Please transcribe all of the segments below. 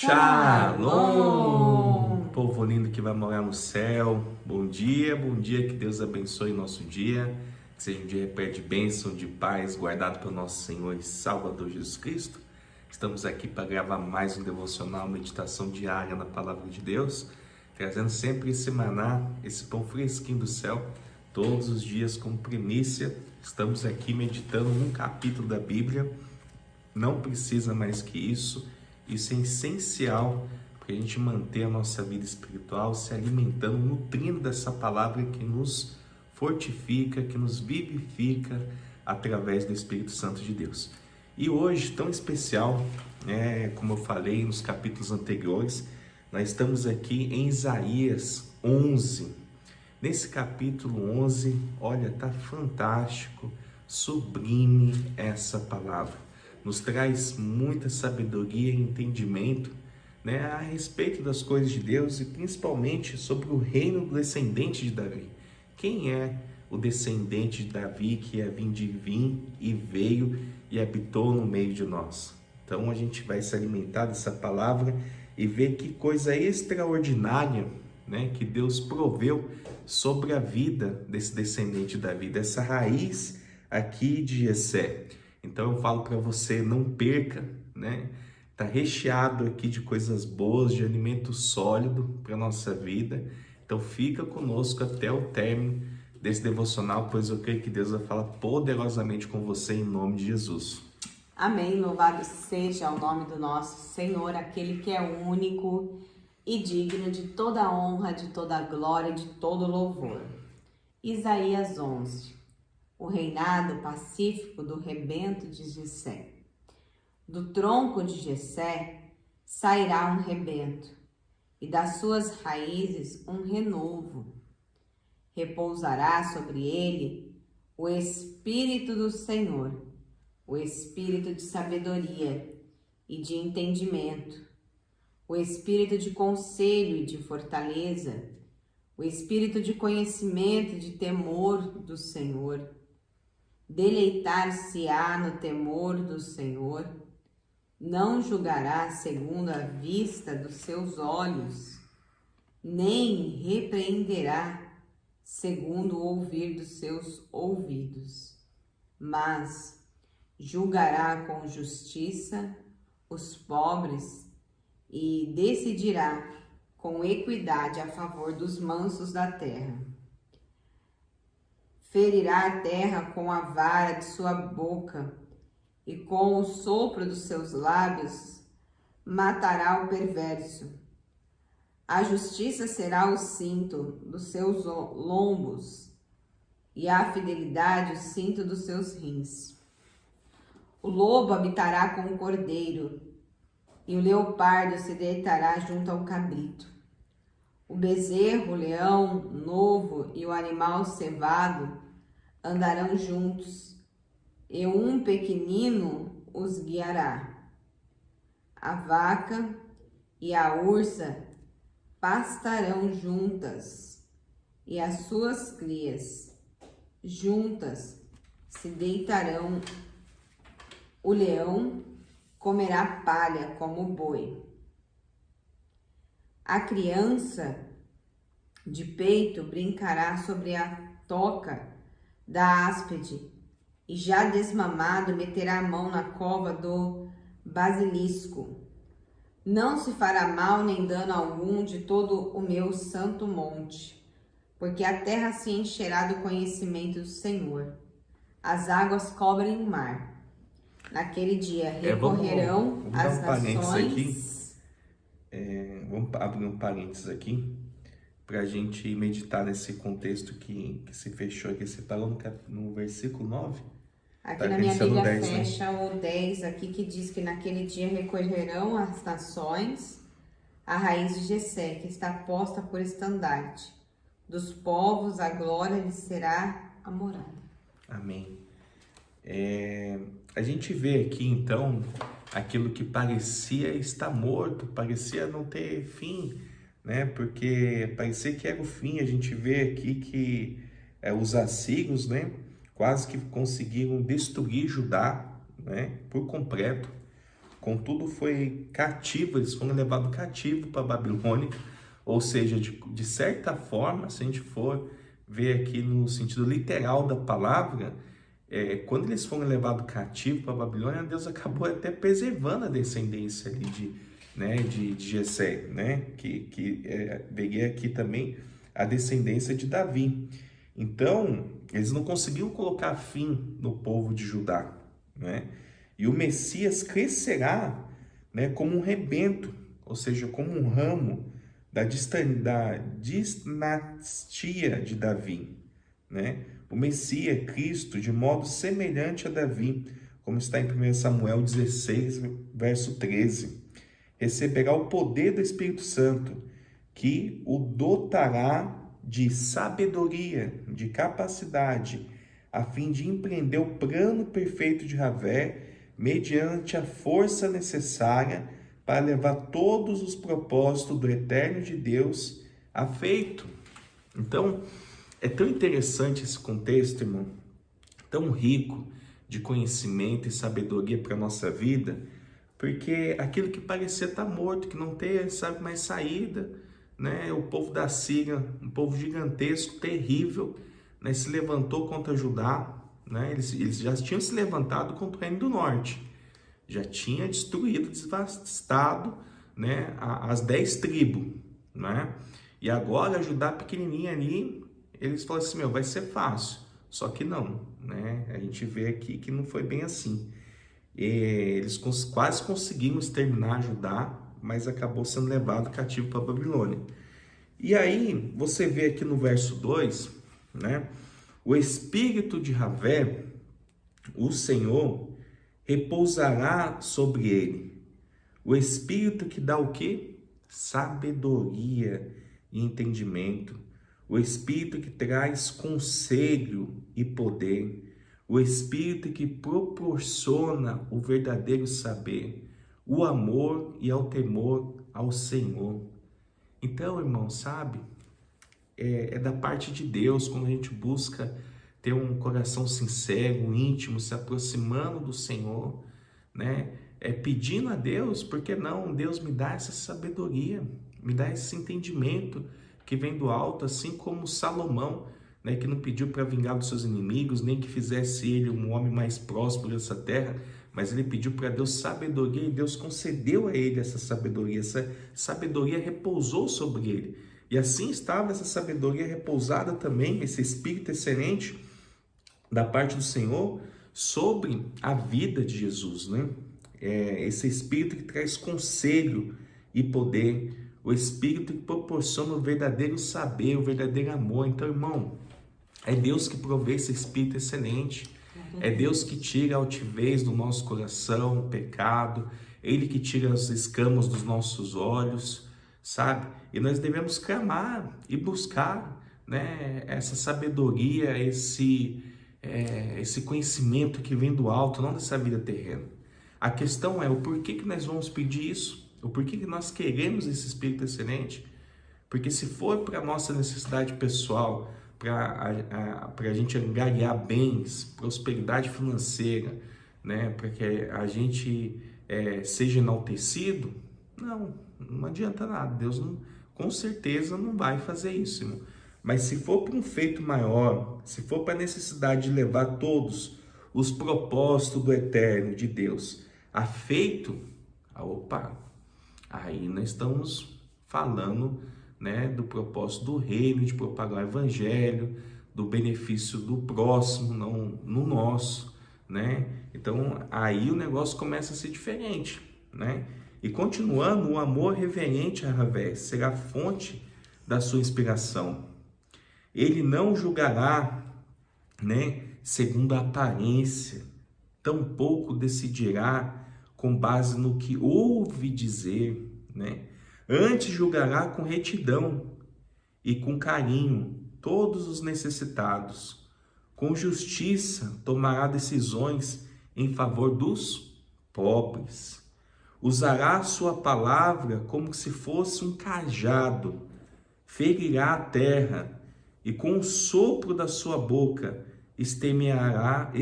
Shalom! Povo lindo que vai morar no céu, bom dia, que Deus abençoe nosso dia, que seja um dia repleto de bênção, de paz, guardado pelo nosso Senhor e Salvador Jesus Cristo. Estamos aqui para gravar mais um devocional, meditação diária na Palavra de Deus, trazendo sempre esse maná, esse pão fresquinho do céu, todos os dias como primícia. Estamos aqui meditando num capítulo da Bíblia, não precisa mais que isso. Isso é essencial para a gente manter a nossa vida espiritual se alimentando, nutrindo dessa palavra que nos fortifica, que nos vivifica através do Espírito Santo de Deus. E hoje, tão especial, como eu falei nos capítulos anteriores, nós estamos aqui em Isaías 11. Nesse capítulo 11, olha, tá fantástico, sublime essa palavra. Nos traz muita sabedoria e entendimento, a respeito das coisas de Deus e principalmente sobre o reino do descendente de Davi. Quem é o descendente de Davi que é vindo e veio e habitou no meio de nós? Então a gente vai se alimentar dessa palavra e ver que coisa extraordinária, que Deus proveu sobre a vida desse descendente de Davi, dessa raiz aqui de Jessé. Então eu falo para você, não perca, Tá recheado aqui de coisas boas, de alimento sólido para nossa vida. Então fica conosco até o término desse devocional, pois eu creio que Deus vai falar poderosamente com você em nome de Jesus. Amém, louvado seja o nome do nosso Senhor, aquele que é único e digno de toda honra, de toda glória, de todo louvor. Isaías 11. O reinado pacífico do rebento de Jessé. Do tronco de Jessé sairá um rebento, e das suas raízes um renovo. Repousará sobre ele o Espírito do Senhor, o Espírito de sabedoria e de entendimento, o Espírito de conselho e de fortaleza, o Espírito de conhecimento e de temor do Senhor. Deleitar-se-á no temor do Senhor, não julgará segundo a vista dos seus olhos, nem repreenderá segundo o ouvir dos seus ouvidos, mas julgará com justiça os pobres e decidirá com equidade a favor dos mansos da terra. Ferirá a terra com a vara de sua boca, e com o sopro dos seus lábios matará o perverso. A justiça será o cinto dos seus lombos, e a fidelidade o cinto dos seus rins. O lobo habitará com o cordeiro, e o leopardo se deitará junto ao cabrito. O bezerro, o leão novo e o animal cevado andarão juntos, e um pequenino os guiará. A vaca e a ursa pastarão juntas, e as suas crias juntas se deitarão. O leão comerá palha como o boi. A criança de peito brincará sobre a toca da áspide, e já desmamado meterá a mão na cova do basilisco. Não se fará mal nem dano algum de todo o meu santo monte, porque a terra se encherá do conhecimento do Senhor. As águas cobrem o mar. Naquele dia recorrerão as nações... Vamos abrir um parênteses aqui para a gente meditar nesse contexto que se fechou aqui. Você parou no versículo 9? Aqui na minha Bíblia fecha o 10 aqui, que diz que naquele dia recorrerão as nações a raiz de Jessé, que está posta por estandarte. Dos povos a glória lhe será a morada. Amém. A gente vê aqui então aquilo que parecia estar morto, parecia não ter fim, porque parecia que era o fim. A gente vê aqui que os assírios, quase que conseguiram destruir Judá, por completo. contudo foi cativo, eles foram levados cativo para a Babilônia, ou seja, de certa forma, se a gente for ver aqui no sentido literal da palavra, quando eles foram levados cativo para a Babilônia, Deus acabou até preservando a descendência ali de Jessé, né? Veio aqui também a descendência de Davi. Então, eles não conseguiam colocar fim no povo de Judá, né? E o Messias crescerá, né, como um rebento, ou seja, como um ramo da dinastia de Davi, né? O Messias, Cristo, de modo semelhante a Davi, como está em 1 Samuel 16, verso 13, receberá o poder do Espírito Santo, que o dotará de sabedoria, de capacidade, a fim de empreender o plano perfeito de Javé, mediante a força necessária para levar todos os propósitos do eterno de Deus a feito. Então, é tão interessante esse contexto, irmão, tão rico de conhecimento e sabedoria para a nossa vida, porque aquilo que parecia estar morto, que não tem, sabe, mais saída, né? O povo da Síria, um povo gigantesco, terrível, né? Se levantou contra Judá, né? Eles já tinham se levantado contra o reino do norte, já tinha destruído, devastado, né? As 10 tribos, né? E agora Judá pequenininha ali, eles falaram assim, vai ser fácil, só que não, né? A gente vê aqui que não foi bem assim. Eles quase conseguiram exterminar Judá, mas acabou sendo levado cativo para a Babilônia. E aí, você vê aqui no verso 2, né? O espírito de Javé, o Senhor, repousará sobre ele. O espírito que dá o quê? Sabedoria e entendimento. O espírito que traz conselho e poder. O espírito que proporciona o verdadeiro saber, o amor e ao temor ao Senhor. Então, irmão, sabe? É da parte de Deus quando a gente busca ter um coração sincero, íntimo, se aproximando do Senhor, né? Pedindo a Deus, porque não? Deus me dá essa sabedoria, me dá esse entendimento que vem do alto, assim como Salomão, né, que não pediu para vingar dos seus inimigos, nem que fizesse ele um homem mais próspero dessa terra, mas ele pediu para Deus sabedoria e Deus concedeu a ele essa sabedoria repousou sobre ele. E assim estava essa sabedoria repousada também, esse espírito excelente da parte do Senhor sobre a vida de Jesus, né? Esse espírito que traz conselho e poder, o espírito que proporciona o verdadeiro saber, o verdadeiro amor. Então, irmão, é Deus que provê esse espírito excelente. É Deus que tira a altivez do nosso coração, o pecado. Ele que tira as escamas dos nossos olhos, sabe? E nós devemos clamar e buscar, né, essa sabedoria, esse conhecimento que vem do alto, não dessa vida terrena. A questão é o porquê que nós vamos pedir isso, o porquê que nós queremos esse espírito excelente. Porque se for para a nossa necessidade pessoal, para a gente angariar bens, prosperidade financeira, né, para que a gente seja enaltecido, não adianta nada. Deus com certeza não vai fazer isso, irmão. Mas se for para um feito maior, se for para a necessidade de levar todos os propósitos do eterno de Deus a feito, aí nós estamos falando, né, do propósito do reino, de propagar o evangelho, do benefício do próximo, não no nosso, né? Então aí o negócio começa a ser diferente, né? E continuando, o amor reverente a Javé será fonte da sua inspiração. Ele não julgará, né, segundo a aparência, tampouco decidirá com base no que ouve dizer, né? Antes julgará com retidão e com carinho todos os necessitados. Com justiça tomará decisões em favor dos pobres. Usará a sua palavra como se fosse um cajado. Ferirá a terra e com o sopro da sua boca exterminará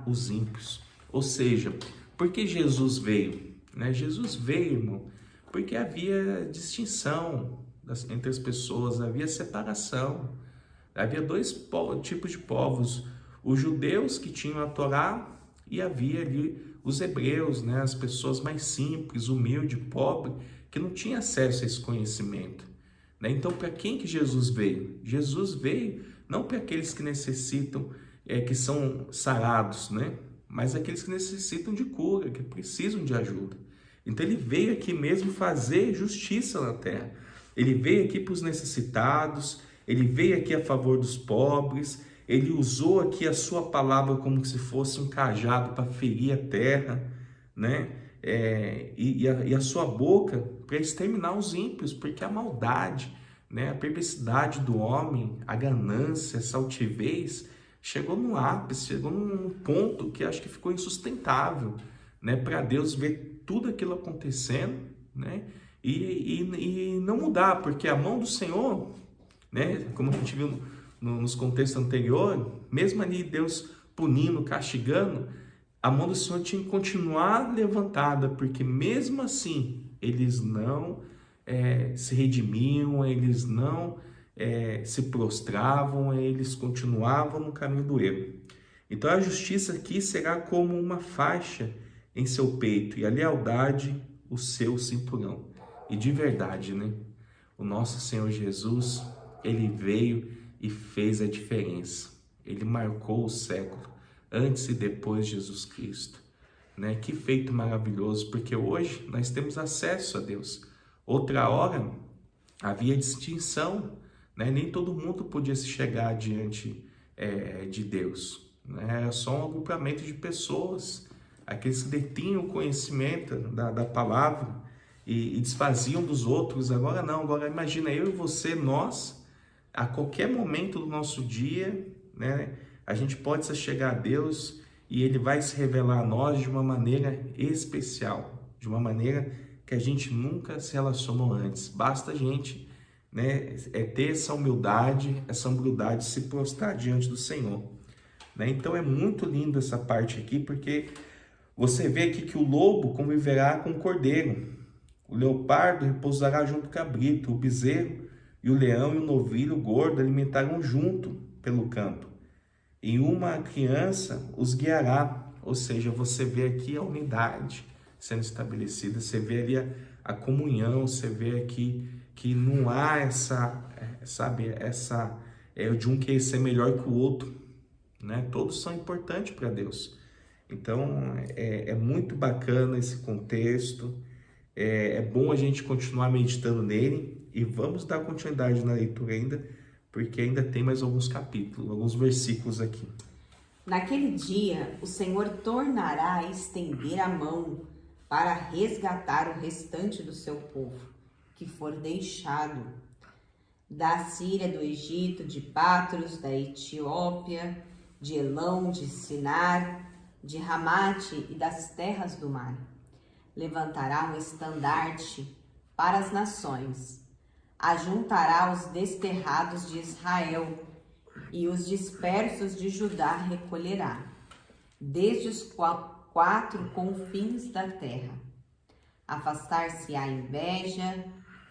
os ímpios. Ou seja, Por que Jesus veio? Né? Jesus veio, irmão, porque havia distinção entre as pessoas, havia separação. Havia dois tipos de povos, os judeus que tinham a Torá e havia ali os hebreus, né? As pessoas mais simples, humildes, pobres, que não tinham acesso a esse conhecimento. Né? Então, para quem que Jesus veio? Jesus veio não para aqueles que necessitam, que são sarados, né? Mas aqueles que necessitam de cura, que precisam de ajuda. Então, ele veio aqui mesmo fazer justiça na terra. Ele veio aqui para os necessitados, ele veio aqui a favor dos pobres, ele usou aqui a sua palavra como se fosse um cajado para ferir a terra, né? E a sua boca para exterminar os ímpios, porque a maldade, né? A perversidade do homem, a ganância, essa altivez, chegou no ápice, chegou num ponto que acho que ficou insustentável, né? Para Deus ver tudo aquilo acontecendo, né? E não mudar, porque a mão do Senhor, né? Como a gente viu nos contextos anteriores, mesmo ali Deus punindo, castigando, a mão do Senhor tinha que continuar levantada, porque mesmo assim eles não se redimiam, eles não se prostravam, eles continuavam no caminho do erro. Então a justiça aqui será como uma faixa em seu peito e a lealdade o seu cinturão. E de verdade, né? O nosso Senhor Jesus, ele veio e fez a diferença. Ele marcou o século, antes e depois de Jesus Cristo. Né? Que feito maravilhoso, porque hoje nós temos acesso a Deus. Outra hora havia distinção, né? Nem todo mundo podia se chegar diante de Deus. Né? Era só um agrupamento de pessoas, aqueles que detinham o conhecimento da palavra e desfaziam dos outros. Agora não, agora imagina eu e você, nós, a qualquer momento do nosso dia, né, a gente pode se chegar a Deus e Ele vai se revelar a nós de uma maneira especial, de uma maneira que a gente nunca se relacionou antes. Basta a gente, né, ter essa humildade de se prostrar diante do Senhor. Né? Então é muito lindo essa parte aqui, porque você vê aqui que o lobo conviverá com o cordeiro, o leopardo repousará junto com o cabrito, o bezerro e o leão e o novilho gordo alimentarão junto pelo campo. E uma criança os guiará. Ou seja, você vê aqui a unidade sendo estabelecida, você vê ali a comunhão, você vê aqui que não há essa de um querer ser melhor que o outro, né? Todos são importantes para Deus. Então, é muito bacana esse contexto. É bom a gente continuar meditando nele e vamos dar continuidade na leitura ainda, porque ainda tem mais alguns capítulos, alguns versículos aqui. Naquele dia, o Senhor tornará a estender a mão para resgatar o restante do seu povo, que for deixado da Síria, do Egito, de Patros, da Etiópia, de Elão, de Sinar, de Ramate e das terras do mar. Levantará um estandarte para as nações, ajuntará os desterrados de Israel e os dispersos de Judá recolherá, desde os 4 confins da terra. Afastar-se-á a inveja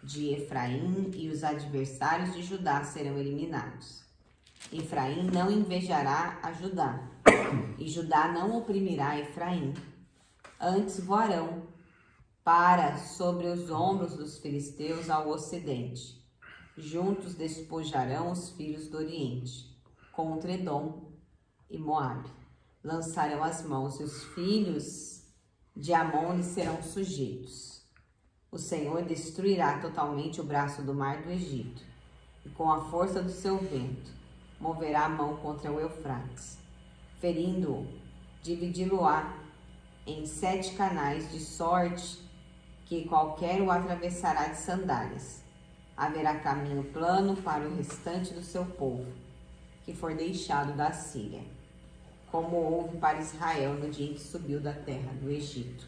de Efraim e os adversários de Judá serão eliminados. Efraim não invejará a Judá, e Judá não oprimirá Efraim. Antes voarão para sobre os ombros dos filisteus ao ocidente. Juntos despojarão os filhos do oriente, contra Edom e Moabe. Lançarão as mãos e os filhos de Amon lhes serão sujeitos. O Senhor destruirá totalmente o braço do mar do Egito, e com a força do seu vento moverá a mão contra o Eufrates. Ferindo-o, dividi-lo-á em 7 canais, de sorte que qualquer o atravessará de sandálias. Haverá caminho plano para o restante do seu povo, que for deixado da Síria, como houve para Israel no dia em que subiu da terra do Egito.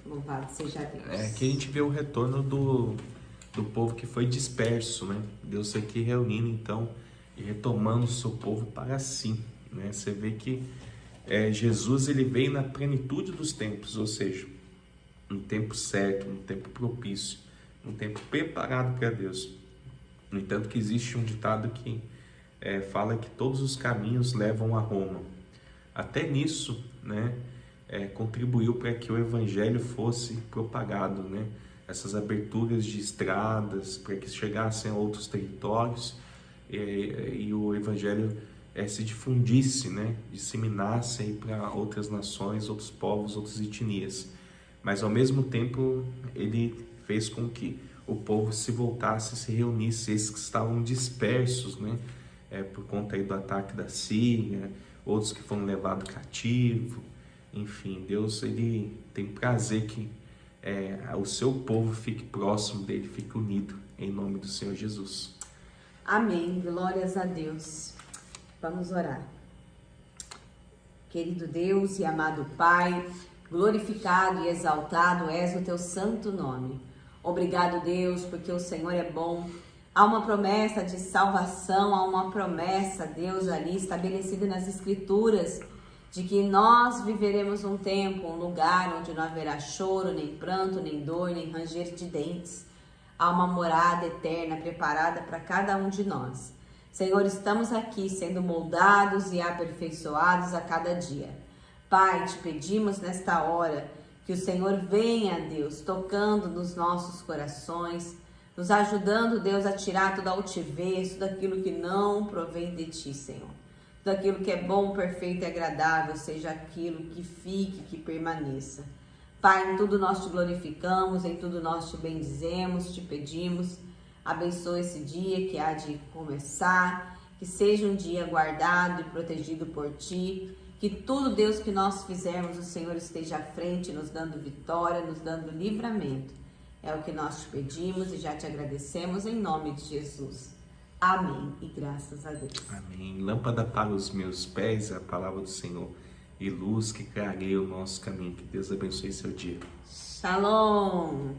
Louvado seja Deus. Aqui a gente vê o retorno do povo que foi disperso, né? Deus aqui reunindo, então, e retomando o seu povo para si, né? Você vê que Jesus ele veio na plenitude dos tempos, ou seja, um tempo certo, um tempo propício, um tempo preparado para Deus. No entanto, que existe um ditado que fala que todos os caminhos levam a Roma. Até nisso, né, contribuiu para que o evangelho fosse propagado, né? Essas aberturas de estradas para que chegassem a outros territórios e o evangelho se difundisse, né? Disseminasse aí para outras nações, outros povos, outras etnias. Mas ao mesmo tempo ele fez com que o povo se voltasse, se reunisse, esses que estavam dispersos, né? Por conta aí do ataque da Síria, outros que foram levados cativo. Enfim, Deus ele tem prazer que o seu povo fique próximo dele, fique unido, em nome do Senhor Jesus. Amém. Glórias a Deus. Vamos orar. Querido Deus e amado Pai, glorificado e exaltado és o teu santo nome. Obrigado, Deus, porque o Senhor é bom. Há uma promessa de salvação, há uma promessa, Deus, ali estabelecida nas Escrituras, de que nós viveremos um tempo, um lugar onde não haverá choro, nem pranto, nem dor, nem ranger de dentes. Há uma morada eterna preparada para cada um de nós. Senhor, estamos aqui sendo moldados e aperfeiçoados a cada dia. Pai, te pedimos nesta hora que o Senhor venha, Deus, tocando nos nossos corações, nos ajudando, Deus, a tirar toda a altivez, tudo aquilo que não provém de Ti, Senhor. Tudo aquilo que é bom, perfeito e agradável, seja aquilo que fique, que permaneça. Pai, em tudo nós te glorificamos, em tudo nós te bendizemos, te pedimos. Abençoa esse dia que há de começar, que seja um dia guardado e protegido por Ti. Que tudo, Deus, que nós fizermos, o Senhor esteja à frente, nos dando vitória, nos dando livramento. É o que nós te pedimos e já te agradecemos em nome de Jesus. Amém e graças a Deus. Amém. Lâmpada para os meus pés é a palavra do Senhor e luz que clareia o nosso caminho. Que Deus abençoe seu dia. Shalom.